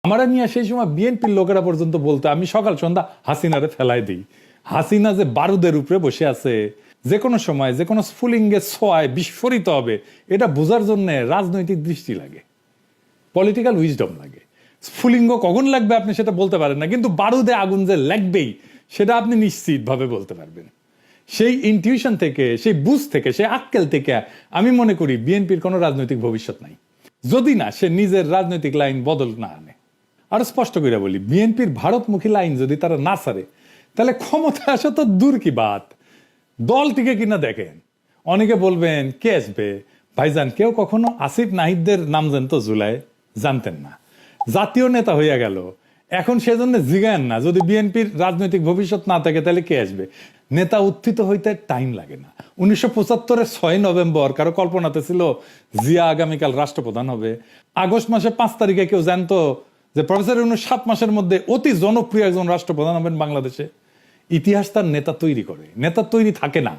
আমরা নিয়ে সেই সময় বিএনপির লোকেরা পর্যন্ত বলতে, আমি সকাল সন্ধ্যা হাসিনারে ফেলাই দিই। হাসিনা যে বারুদের উপরে বসে আছে, যে কোনো সময় যে কোনো স্ফুলিঙ্গে ছোঁয়ায় বিস্ফোরিত হবে, এটা বোঝার জন্য রাজনৈতিক দৃষ্টি লাগে, পলিটিক্যাল উইজডম লাগে। স্ফুলিঙ্গ কখন লাগবে আপনি সেটা বলতে পারেন না, কিন্তু বারুদে আগুন যে লাগবেই সেটা আপনি নিশ্চিতভাবে বলতে পারবেন। সেই ইনটিউশন থেকে, সেই বুঝ থেকে, সেই আক্কেল থেকে আমি মনে করি বিএনপির কোনো রাজনৈতিক ভবিষ্যৎ নাই, যদি না সে নিজের রাজনৈতিক লাইন বদল না আনে। আরো স্পষ্ট করে বলি, বিএনপির ভারতমুখী লাইন যদি তারা না ছাড়ে, তাহলে ক্ষমতা আসা তো দূর কি বাত, দল থেকে কিনা দেখেন। অনেকে বলবেন কে আসবে, ভাইজান কেউ কখনো আসিফ নাহিদদের নাম জানতো জুলাই, জানতেন না, জাতীয় নেতা হইয়া গেল, এখন সেজন্য জিগায়েন না। যদি বিএনপির রাজনৈতিক ভবিষ্যৎ না থাকে তাহলে কে আসবে? নেতা উত্থিত হইতে টাইম লাগে না। 1975-এর 6 নভেম্বর কারো কল্পনাতে ছিল জিয়া আগামীকাল রাষ্ট্রপ্রধান হবে? আগস্ট মাসে 5 তারিখে কেউ জানতো যে প্রফেসর ইউনূস 7 মাসের মধ্যে অতি জনপ্রিয় একজন রাষ্ট্রপ্রধান হবেন বাংলাদেশে? ইতিহাস তার নেতা তৈরি করে, নেতা তৈরি থাকে না।